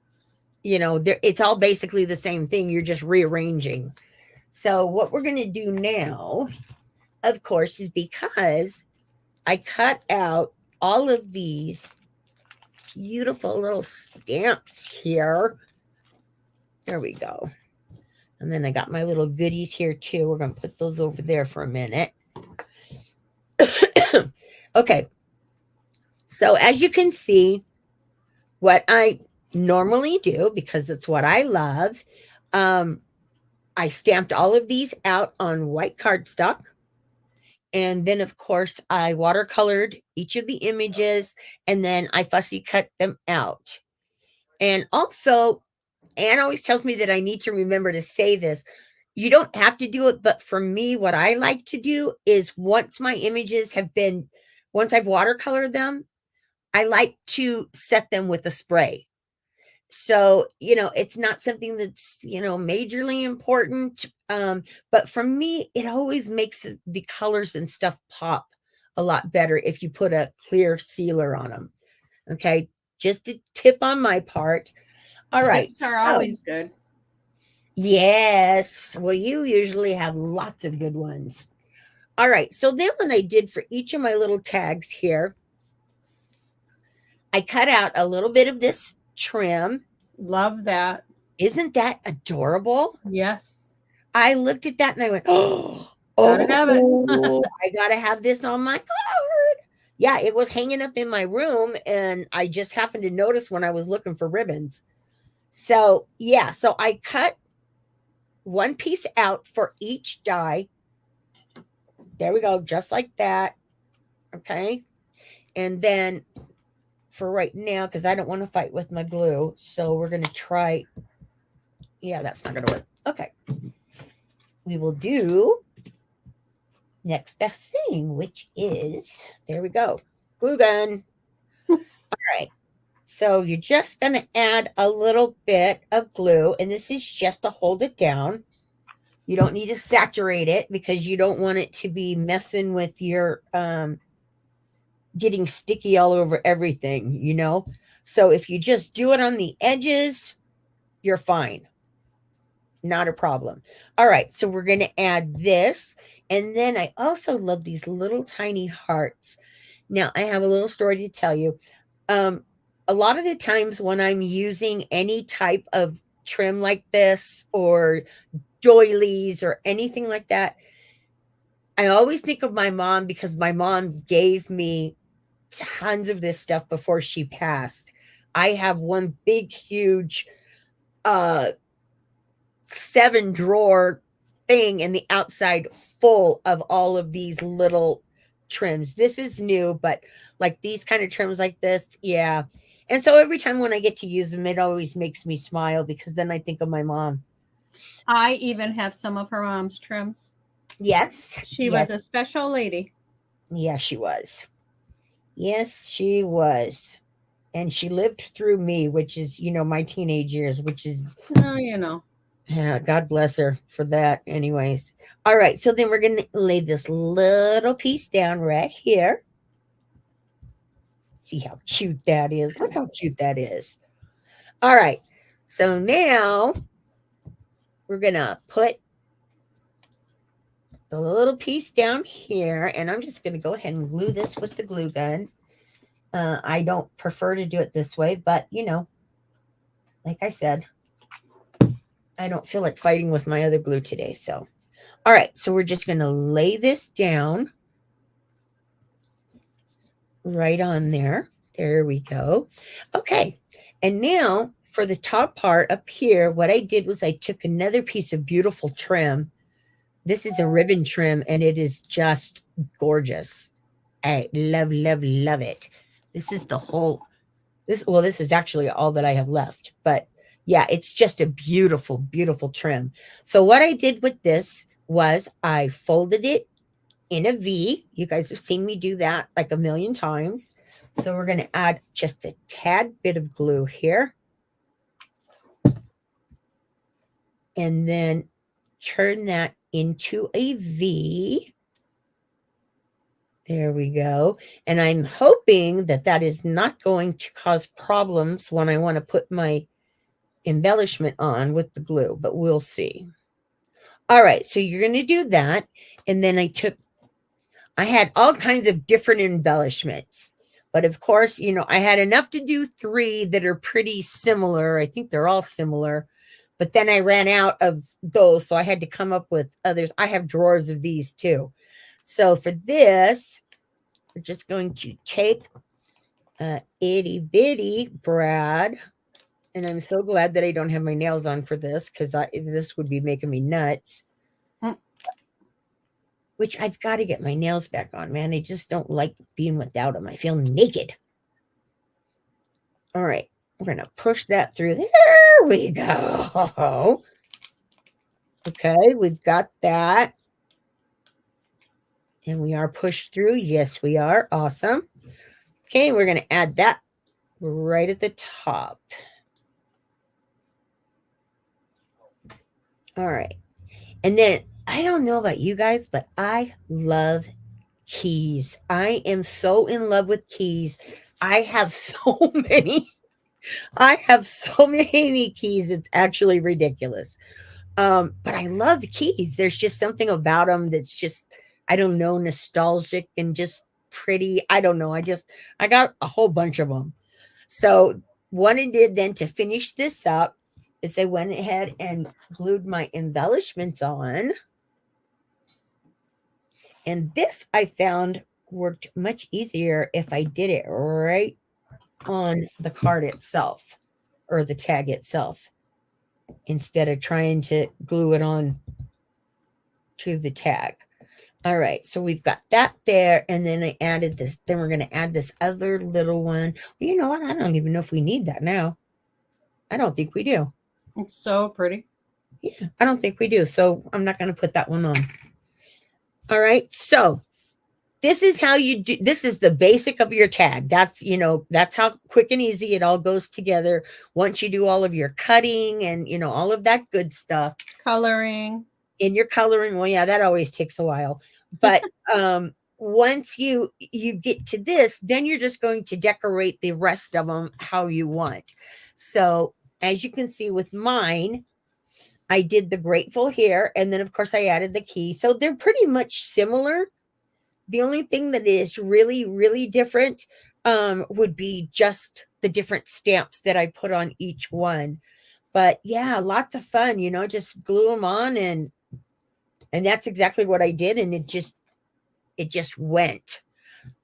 [SPEAKER 1] it's all basically the same thing. You're just rearranging. So what we're going to do now, of course, is because I cut out all of these beautiful little stamps here. There we go. And then I got my little goodies here too. We're going to put those over there for a minute. Okay, so as you can see, what I normally do, because it's what I love, I stamped all of these out on white cardstock. And then, of course, I watercolored each of the images, and then I fussy cut them out. And also, Anne always tells me that I need to remember to say this. You don't have to do it, but for me, what I like to do is once my images once I've watercolored them, I like to set them with a spray. So, it's not something that's, majorly important. But for me, it always makes the colors and stuff pop a lot better if you put a clear sealer on them. Okay. Just a tip on my part. All right.
[SPEAKER 2] Tips are always good.
[SPEAKER 1] Yes. Well, you usually have lots of good ones. All right. So then what I did for each of my little tags here, I cut out a little bit of this trim.
[SPEAKER 2] Love that.
[SPEAKER 1] Isn't that adorable?
[SPEAKER 2] Yes.
[SPEAKER 1] I looked at that and I went,
[SPEAKER 2] Gotta have it.
[SPEAKER 1] I got to have this on my card. Yeah, it was hanging up in my room and I just happened to notice when I was looking for ribbons. So, yeah, so I cut one piece out for each die. There we go, just like that. Okay. And then for right now, because I don't want to fight with my glue, so we're going to try. Yeah, that's not going to work. Okay. We will do next best thing, which is, there we go, glue gun. All right. So you're just going to add a little bit of glue, and this is just to hold it down. You don't need to saturate it because you don't want it to be messing with your getting sticky all over everything, So if you just do it on the edges, you're fine. Not a problem. All right, so we're going to add this. And then I also love these little tiny hearts. Now, I have a little story to tell you. Um, a lot of the times when I'm using any type of trim like this or doilies or anything like that, I always think of my mom because my mom gave me tons of this stuff before she passed. I have one big, huge, uh, 7 drawer thing in the outside full of all of these little trims. This is new, but like these kind of trims like this, yeah. And so every time when I get to use them, it always makes me smile because then I think of my mom.
[SPEAKER 2] I even have some of her mom's trims.
[SPEAKER 1] Yes,
[SPEAKER 2] She was a
[SPEAKER 1] yes,
[SPEAKER 2] special lady.
[SPEAKER 1] yes, she was. Yes, she was. And she lived through me, which is, my teenage years, which is,
[SPEAKER 2] Oh, you know.
[SPEAKER 1] yeah, God bless her for that. Anyways. All right. So then we're going to lay this little piece down right here. See how cute that is. Look how cute that is. All right. So now we're going to put the little piece down here. And I'm just going to go ahead and glue this with the glue gun. I don't prefer to do it this way, but like I said, I don't feel like fighting with my other glue today. So, all right. So we're just going to lay this down right on there. There we go. Okay. And now for the top part up here, what I did was I took another piece of beautiful trim. This is a ribbon trim and it is just gorgeous. I love, love, love it. This is the whole this is actually all that I have left, but yeah, it's just a beautiful, beautiful trim. So what I did with this was I folded it in a V. You guys have seen me do that like a million times. So we're going to add just a tad bit of glue here. And then turn that into a V. There we go. And I'm hoping that that is not going to cause problems when I want to put my embellishment on with the glue, but we'll see. All right, so you're going to do that. And then I had all kinds of different embellishments. But of course, I had enough to do 3 that are pretty similar. I think they're all similar. But then I ran out of those, so I had to come up with others. I have drawers of these too. So for this, we're just going to take itty bitty Brad. And I'm so glad that I don't have my nails on for this because this would be making me nuts. Which I've got to get my nails back on, man. I just don't like being without them. I feel naked. All right. We're going to push that through. There we go. Okay. We've got that. And we are pushed through. Yes, we are. Awesome. Okay. We're going to add that right at the top. All right. And then I don't know about you guys, but I love keys. I am so in love with keys. I have so many. I have so many keys. It's actually ridiculous. But I love keys. There's just something about them that's just, I don't know, nostalgic and just pretty. I don't know. I got a whole bunch of them. So what I did then to finish this up is I went ahead and glued my embellishments on. And this I found worked much easier if I did it right on the card itself or the tag itself instead of trying to glue it on to the tag. All right, so we've got that there, and then I added this. Then we're going to add this other little one. Well, you know what? I don't even know if we need that now. I don't think we do.
[SPEAKER 2] It's so pretty.
[SPEAKER 1] Yeah, I don't think we do. So I'm not going to put that one on. All right, so this is how you do. This is the basic of your tag. That's how quick and easy it all goes together. Once you do all of your cutting and all of that good stuff,
[SPEAKER 2] Coloring.
[SPEAKER 1] in your coloring. Well, yeah, that always takes a while. But once you get to this, then you're just going to decorate the rest of them how you want. So as you can see with mine, I did the grateful here, and then of course I added the key. So they're pretty much similar. The only thing that is really, really different would be just the different stamps that I put on each one. But yeah, lots of fun, just glue them on, and that's exactly what I did, and it just went.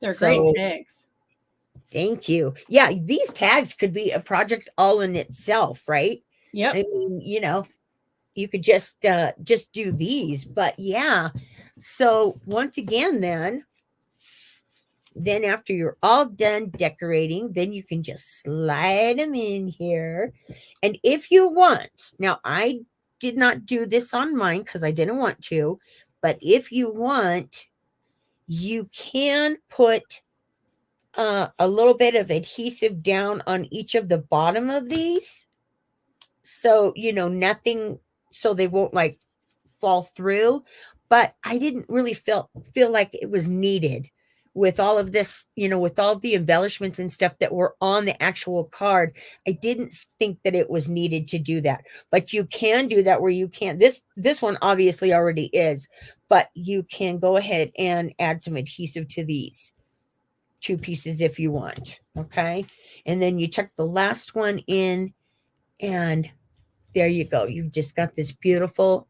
[SPEAKER 2] They're great
[SPEAKER 1] So
[SPEAKER 2] tags.
[SPEAKER 1] thank you. Yeah, these tags could be a project all in itself, right?
[SPEAKER 2] Yep.
[SPEAKER 1] I mean, you could just do these, but yeah. So once again, then after you're all done decorating, then you can just slide them in here. And if you want, now I did not do this on mine because I didn't want to, but if you want, you can put a little bit of adhesive down on each of the bottom of these. So, nothing, so they won't like fall through. But I didn't really feel like it was needed with all of this, with all the embellishments and stuff that were on the actual card. I didn't think that it was needed to do that. But you can do that where you can. This one obviously already is, but you can go ahead and add some adhesive to these 2 pieces if you want. Okay. And then you tuck the last one in, and there you go. You've just got this beautiful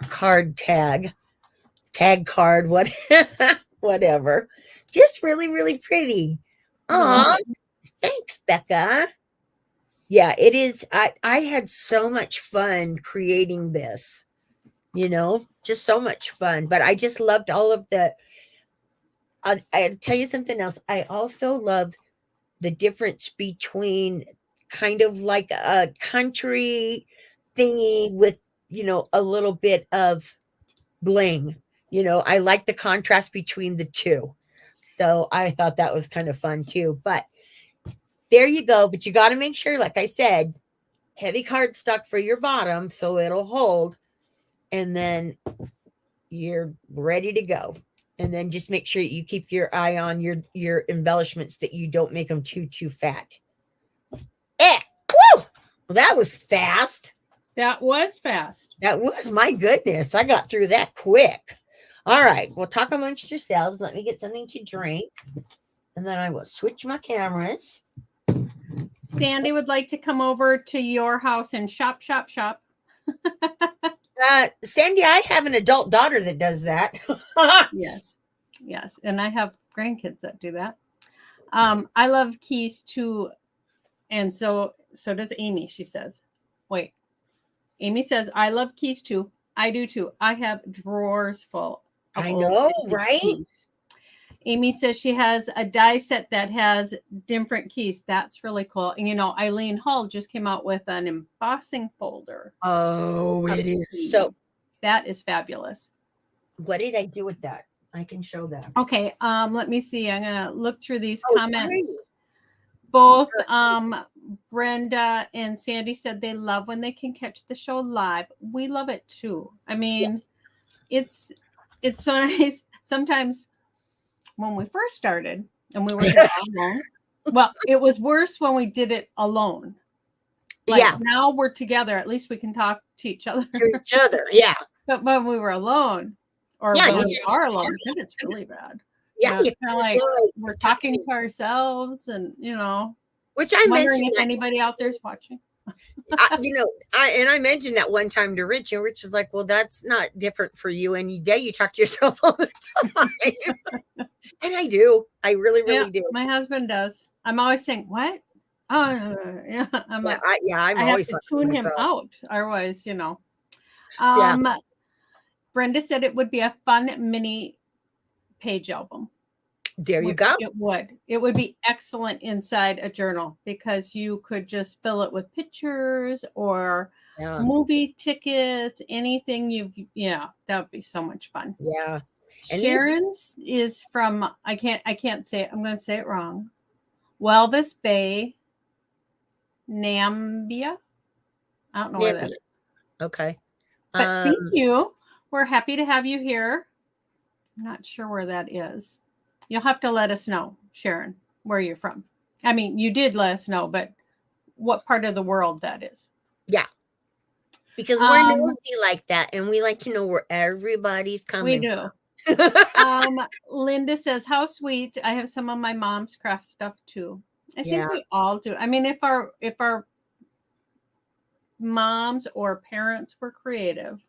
[SPEAKER 1] card tag card, whatever. Just really, really pretty. Aw, thanks, Becca. Yeah, it is. I had so much fun creating this, just so much fun. But I just loved all of the. I'll tell you something else. I also love the difference between kind of like a country thingy with, a little bit of bling. I like the contrast between the two. So I thought that was kind of fun too. But there you go. But you got to make sure, like I said, heavy cardstock for your bottom so it'll hold. And then you're ready to go. And then just make sure you keep your eye on your embellishments, that you don't make them too fat. Woo! Well, that was fast.
[SPEAKER 2] That was fast.
[SPEAKER 1] That was, my goodness. I got through that quick. All right. Well, talk amongst yourselves. Let me get something to drink. And then I will switch my cameras.
[SPEAKER 2] Sandy would like to come over to your house and shop.
[SPEAKER 1] Sandy, I have an adult daughter that does that.
[SPEAKER 2] Yes. And I have grandkids that do that. I love keys too. And so does Amy, she says. Wait. Amy says, I love keys too. I do too. I have drawers full.
[SPEAKER 1] I know, right?
[SPEAKER 2] Keys. Amy says she has a die set that has different keys. That's really cool. And Eileen Hall just came out with an embossing folder.
[SPEAKER 1] Oh, it is
[SPEAKER 2] keys.
[SPEAKER 1] so.
[SPEAKER 2] That is fabulous.
[SPEAKER 1] What did I do with that? I can show that.
[SPEAKER 2] Okay. Let me see. I'm gonna look through these comments. Nice. Both Brenda and Sandy said they love when they can catch the show live. We love it too. I mean, yes. It's so nice. Sometimes when we first started and we were alone, well, it was worse when we did it alone. Now we're together. At least we can talk to each other.
[SPEAKER 1] Yeah.
[SPEAKER 2] But when we were alone, or when we are alone, then it's really bad.
[SPEAKER 1] Yeah,
[SPEAKER 2] it's kind of like we're talking to ourselves, and
[SPEAKER 1] which I
[SPEAKER 2] wondering if anybody out there is watching.
[SPEAKER 1] I mentioned that one time to Rich, and Rich was like, "Well, that's not different for you. Any day you talk to yourself all the time." And I do. I really, really do.
[SPEAKER 2] My husband does. I'm always saying, "What?" Oh, yeah. I'm always have to tune him out. Otherwise, Brenda said it would be a fun mini page album.
[SPEAKER 1] There you go.
[SPEAKER 2] It would be excellent inside a journal, because you could just fill it with pictures or movie tickets, anything that would be so much fun.
[SPEAKER 1] Yeah.
[SPEAKER 2] And Sharon's is from, I can't say it. I'm going to say it wrong. Walvis Bay, Nambia. I don't know where that is.
[SPEAKER 1] Okay.
[SPEAKER 2] But thank you. We're happy to have you here. I'm not sure where that is. You'll have to let us know, Sharon, where you're from. I mean, you did let us know, but what part of the world that is.
[SPEAKER 1] Yeah. Because we're nosy like that, and we like to know where everybody's
[SPEAKER 2] We
[SPEAKER 1] coming
[SPEAKER 2] do.
[SPEAKER 1] from.
[SPEAKER 2] Linda says, "How sweet! I have some of my mom's craft stuff too." I
[SPEAKER 1] Yeah.
[SPEAKER 2] think we all do. I mean, if our moms or parents were creative,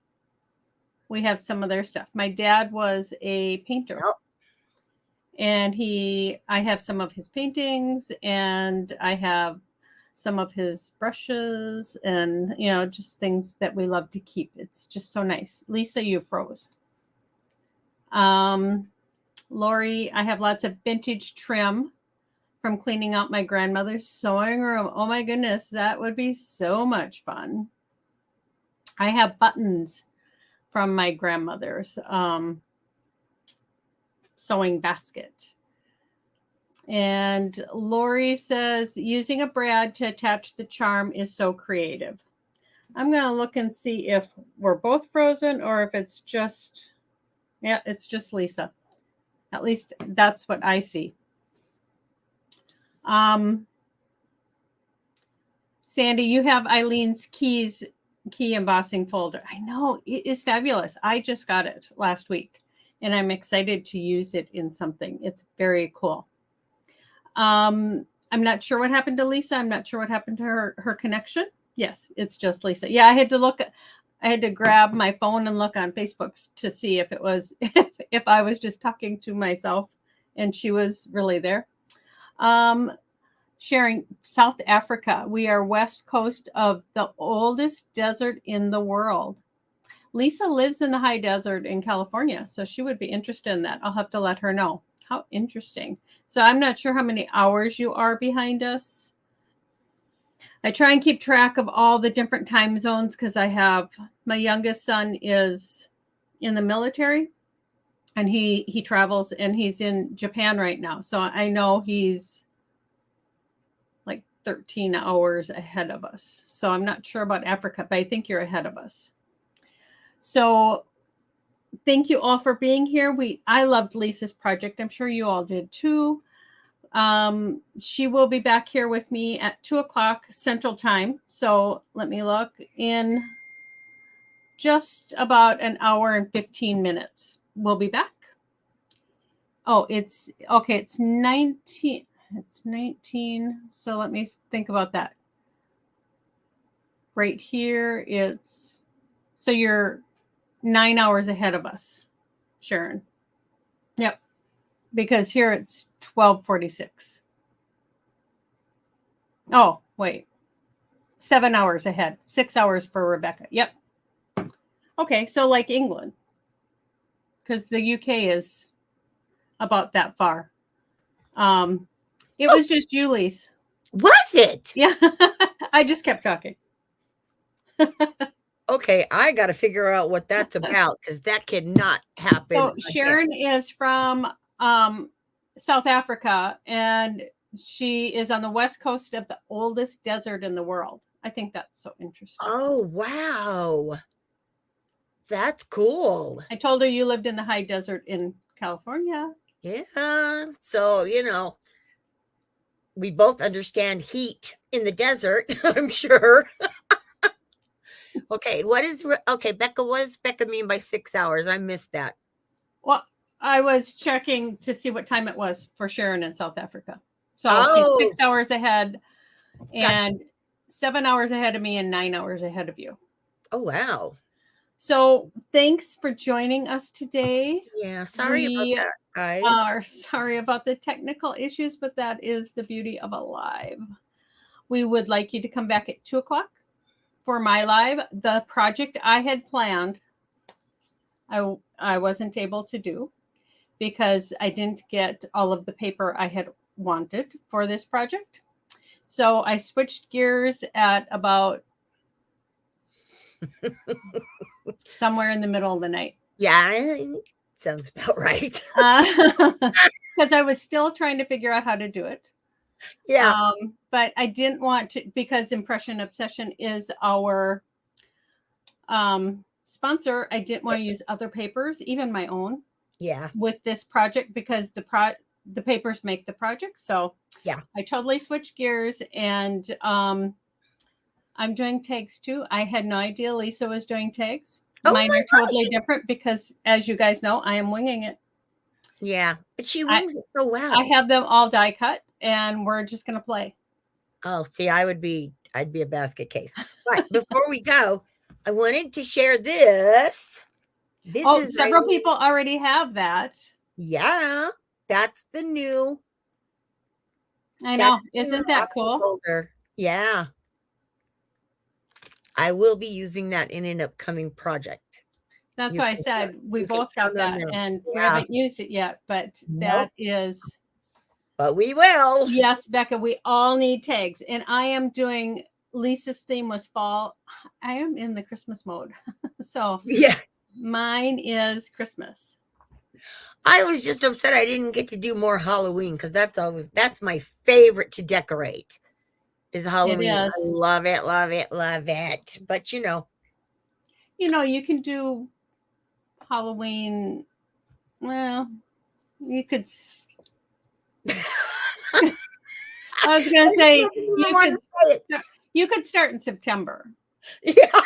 [SPEAKER 2] we have some of their stuff. My dad was a painter.
[SPEAKER 1] Yep.
[SPEAKER 2] And I have some of his paintings, and I have some of his brushes, and just things that we love to keep. It's just so nice. Lisa, you froze. Lori, I have lots of vintage trim from cleaning out my grandmother's sewing room. Oh my goodness, that would be so much fun. I have buttons from my grandmother's sewing basket. And Lori says, using a brad to attach the charm is so creative. I'm going to look and see if we're both frozen or if it's just, it's just Lisa. At least that's what I see. Sandy, you have Eileen's key embossing folder. I know, it is fabulous. I just got it last week, and I'm excited to use it in something. It's very cool. I'm not sure what happened to Lisa. I'm not sure what happened to her connection. Yes, it's just Lisa. Yeah, I had to grab my phone and look on Facebook to see if it was if I was just talking to myself and she was really there. Sharing South Africa. We are west coast of the oldest desert in the world. Lisa lives in the high desert in California, so she would be interested in that. I'll have to let her know. How interesting. So I'm not sure how many hours you are behind us. I try and keep track of all the different time zones because my youngest son is in the military, and he travels, and he's in Japan right now. So I know he's like 13 hours ahead of us. So I'm not sure about Africa, but I think you're ahead of us. So thank you all for being here. I loved Lisa's project. I'm sure you all did too. She will be back here with me at 2:00 Central Time. So let me look, in just about an hour and 15 minutes. We'll be back. Oh, it's okay. It's 19. It's 19. So let me think about that. Right here, so you're 9 hours ahead of us, Sharon. Yep. Because here it's 12:46. Oh, wait. 7 hours ahead. 6 hours for Rebecca. Yep. Okay, so like England. Because the UK is about that far. It was just Julie's.
[SPEAKER 1] Was it?
[SPEAKER 2] Yeah. I just kept talking.
[SPEAKER 1] Okay, I got to figure out what that's about, because that cannot happen.
[SPEAKER 2] So Sharon is from South Africa, and she is on the west coast of the oldest desert in the world. I think that's so interesting.
[SPEAKER 1] Oh, wow. That's cool.
[SPEAKER 2] I told her you lived in the high desert in California.
[SPEAKER 1] Yeah. So, we both understand heat in the desert, I'm sure. Okay, Becca, what does Becca mean by 6 hours? I missed that.
[SPEAKER 2] Well, I was checking to see what time it was for Sharon in South Africa. So she's 6 hours ahead, and gotcha. 7 hours ahead of me, and 9 hours ahead of you.
[SPEAKER 1] Oh, wow.
[SPEAKER 2] So thanks for joining us today.
[SPEAKER 1] Yeah, sorry about that, guys.
[SPEAKER 2] Are sorry about the technical issues, but that is the beauty of a live. We would like you to come back at 2:00 for my live. The project I had planned, I wasn't able to do because I didn't get all of the paper I had wanted for this project. So I switched gears at about somewhere in the middle of the night.
[SPEAKER 1] Yeah, sounds about right.
[SPEAKER 2] Because I was still trying to figure out how to do it.
[SPEAKER 1] Yeah.
[SPEAKER 2] But I didn't want to, because Impression Obsession is our sponsor. I didn't want to use other papers, even my own.
[SPEAKER 1] Yeah.
[SPEAKER 2] With this project, because the papers make the project. So
[SPEAKER 1] yeah,
[SPEAKER 2] I totally switched gears, and I'm doing tags too. I had no idea Lisa was doing tags.
[SPEAKER 1] Oh
[SPEAKER 2] Mine
[SPEAKER 1] my
[SPEAKER 2] are totally different because, as you guys know, I am winging it.
[SPEAKER 1] Yeah, but she
[SPEAKER 2] I,
[SPEAKER 1] wings it so well.
[SPEAKER 2] I have them all die cut, and we're just going to play.
[SPEAKER 1] Oh, see, I'd be a basket case. But before we go, I wanted to share this. This is
[SPEAKER 2] several people already have that.
[SPEAKER 1] Yeah, that's the new.
[SPEAKER 2] I know. Isn't that cool?
[SPEAKER 1] Folder. Yeah. I will be using that in an upcoming project.
[SPEAKER 2] That's why I said we both got that, and we haven't used it yet, but that is.
[SPEAKER 1] But we will.
[SPEAKER 2] Yes, Becca, we all need tags. And I am doing, Lisa's theme was fall. I am in the Christmas mode. So
[SPEAKER 1] yeah,
[SPEAKER 2] mine is Christmas.
[SPEAKER 1] I was just upset I didn't get to do more Halloween because that's my favorite to decorate is Halloween.
[SPEAKER 2] It is.
[SPEAKER 1] I love it, love it, love it. But you
[SPEAKER 2] can do Halloween. Well, you could. I was going to say you could start in September.
[SPEAKER 1] Yeah.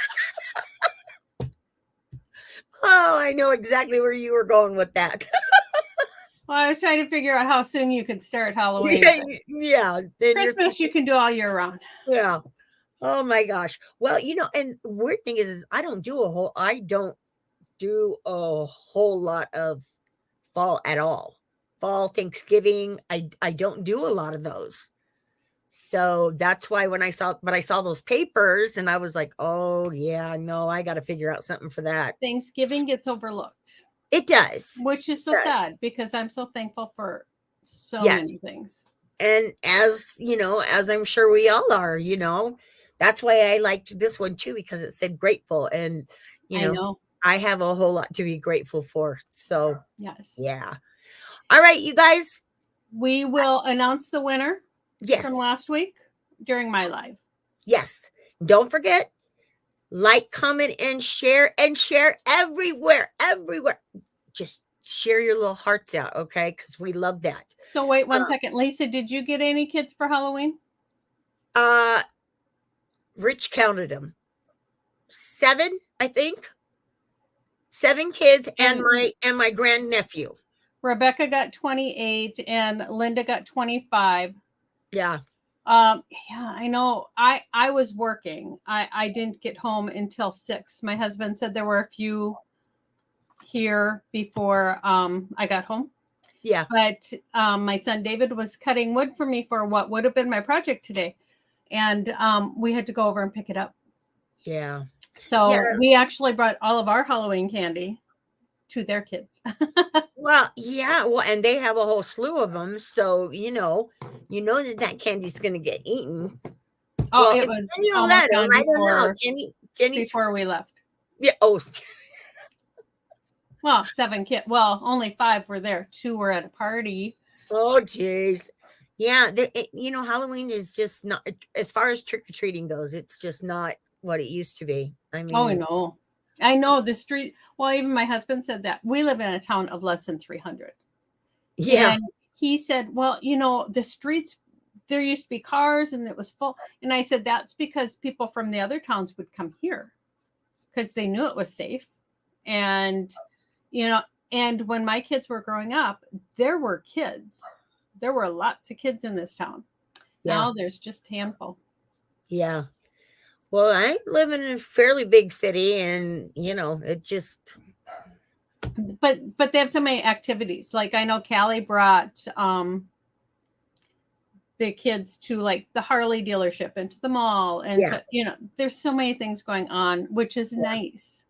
[SPEAKER 1] Oh, I know exactly where you were going with that.
[SPEAKER 2] Well, I was trying to figure out how soon you could start Halloween.
[SPEAKER 1] Yeah.
[SPEAKER 2] Christmas you can do all year round.
[SPEAKER 1] Yeah. Oh my gosh. Well, and weird thing is I don't do a whole lot of fall at all. Fall, Thanksgiving, I don't do a lot of those. So that's why when I saw those papers and I was like, oh yeah, no, I got to figure out something for that.
[SPEAKER 2] Thanksgiving gets overlooked.
[SPEAKER 1] It does.
[SPEAKER 2] Which is so sad because I'm so thankful for so many things.
[SPEAKER 1] And as I'm sure we all are, that's why I liked this one too, because it said grateful. And, I have a whole lot to be grateful for. So,
[SPEAKER 2] yes.
[SPEAKER 1] Yeah. All right, you guys.
[SPEAKER 2] We will announce the winner.
[SPEAKER 1] Yes.
[SPEAKER 2] From last week during my live.
[SPEAKER 1] Yes. Don't forget, like, comment, and share everywhere. Just share your little hearts out, okay? Because we love that.
[SPEAKER 2] So wait one second. Lisa, did you get any kids for Halloween?
[SPEAKER 1] Rich counted them. 7, I think. 7 kids and my grandnephew.
[SPEAKER 2] Rebecca got 28 and Linda got 25.
[SPEAKER 1] Yeah.
[SPEAKER 2] Yeah, I know. I was working. I didn't get home until 6. My husband said there were a few here before I got home.
[SPEAKER 1] Yeah.
[SPEAKER 2] But my son David was cutting wood for me for what would have been my project today. And we had to go over and pick it up.
[SPEAKER 1] Yeah.
[SPEAKER 2] So we actually brought all of our Halloween candy to their kids.
[SPEAKER 1] Well, yeah. Well, and they have a whole slew of them. So, that candy's going to get eaten.
[SPEAKER 2] Oh, well, it was almost gone before,
[SPEAKER 1] Jenny's
[SPEAKER 2] before we left.
[SPEAKER 1] Yeah. Oh.
[SPEAKER 2] Well, 7 kids. Well, only 5 were there. 2 were at a party.
[SPEAKER 1] Oh, geez. Yeah. Halloween is just not, as far as trick-or-treating goes, it's just not what it used to be. I mean.
[SPEAKER 2] Oh, no. I know the street. Well, even my husband said that. We live in a town of less than 300.
[SPEAKER 1] Yeah.
[SPEAKER 2] And he said, well, the streets, there used to be cars and it was full. And I said, that's because people from the other towns would come here because they knew it was safe. And, and when my kids were growing up, there were kids. There were lots of kids in this town. Yeah. Now there's just a handful.
[SPEAKER 1] Yeah. Well, I live in a fairly big city and, it just.
[SPEAKER 2] But they have so many activities. Like I know Callie brought the kids to like the Harley dealership and to the mall. And, there's so many things going on, which is nice.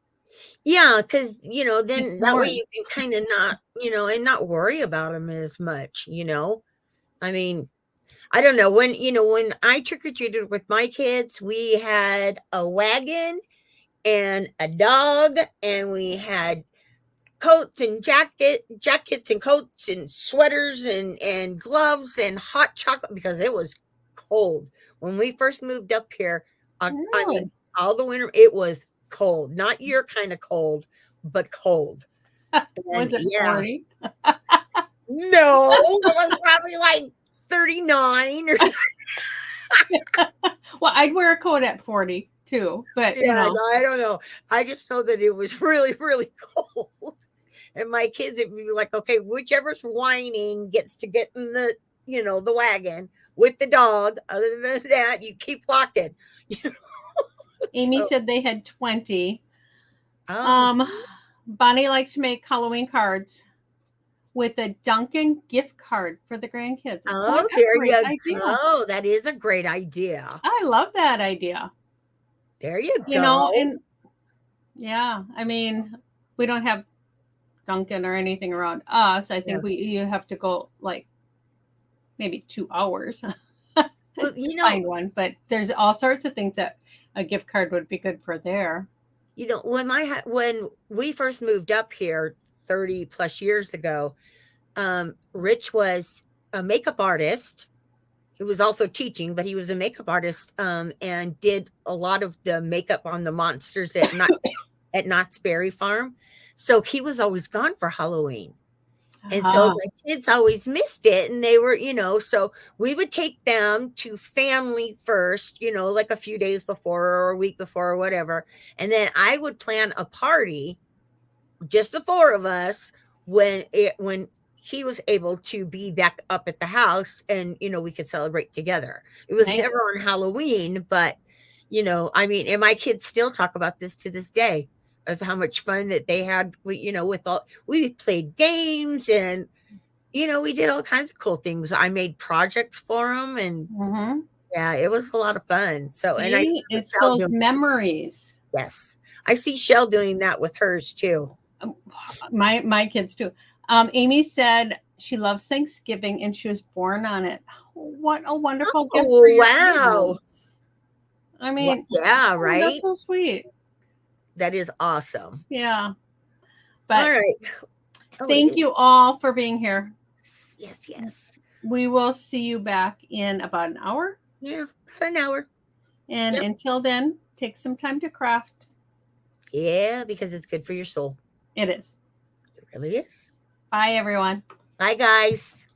[SPEAKER 1] Yeah, because, then that way you can kind of not, and not worry about them as much, I mean, I don't know when I trick-or-treated with my kids, we had a wagon and a dog and we had coats and jackets and coats and sweaters and gloves and hot chocolate because it was cold. When we first moved up here, really? I mean, all the winter, it was cold, not your kind of cold, but cold.
[SPEAKER 2] Was it 40?
[SPEAKER 1] No, it was probably like 39 or
[SPEAKER 2] Well, I'd wear a coat at 40 too, but
[SPEAKER 1] Yeah, no, I don't know. I just know that it was really, really cold. And my kids would be like, okay, whichever's whining gets to get in the, the wagon with the dog. Other than that, you keep walking.
[SPEAKER 2] Amy
[SPEAKER 1] So,
[SPEAKER 2] said they had 20.
[SPEAKER 1] oh,
[SPEAKER 2] Bonnie likes to make Halloween cards with a Dunkin' gift card for the grandkids. What a
[SPEAKER 1] there
[SPEAKER 2] great
[SPEAKER 1] you
[SPEAKER 2] idea.
[SPEAKER 1] go. That is a great idea.
[SPEAKER 2] I love that idea.
[SPEAKER 1] There you
[SPEAKER 2] You know,
[SPEAKER 1] go.
[SPEAKER 2] and yeah, I mean, we don't have Dunkin' or anything around us. I think you have to go like maybe 2 hours
[SPEAKER 1] Well,
[SPEAKER 2] to find one, but there's all sorts of things that a gift card would be good for there.
[SPEAKER 1] when we first moved up here 30 plus years ago, Rich was a makeup artist. He was also teaching, but he was a makeup artist, and did a lot of the makeup on the monsters at Knott's Berry Farm. So he was always gone for Halloween. And so my kids always missed it. And they were, so we would take them to family first, like a few days before or a week before or whatever. And then I would plan a party, just the four of us, when he was able to be back up at the house and, we could celebrate together. It was
[SPEAKER 2] Nice.
[SPEAKER 1] never on Halloween, but, I mean, and my kids still talk about this to this day of how much fun that they had, we played games and, we did all kinds of cool things. I made projects for them and yeah, it was a lot of fun. So, and I see
[SPEAKER 2] it's those memories.
[SPEAKER 1] Yes. I see Shell doing that with hers too.
[SPEAKER 2] My kids too. Amy said she loves Thanksgiving and she was born on it. What a wonderful gift for your kids. I mean,
[SPEAKER 1] yeah, right.
[SPEAKER 2] That's so sweet.
[SPEAKER 1] That is awesome.
[SPEAKER 2] Yeah. But
[SPEAKER 1] all right.
[SPEAKER 2] Thank you all for being here.
[SPEAKER 1] Yes.
[SPEAKER 2] We will see you back in about an hour.
[SPEAKER 1] Yeah, about an hour.
[SPEAKER 2] And until then, take some time to craft.
[SPEAKER 1] Yeah, because it's good for your soul.
[SPEAKER 2] It is.
[SPEAKER 1] It really is.
[SPEAKER 2] Bye, everyone.
[SPEAKER 1] Bye, guys.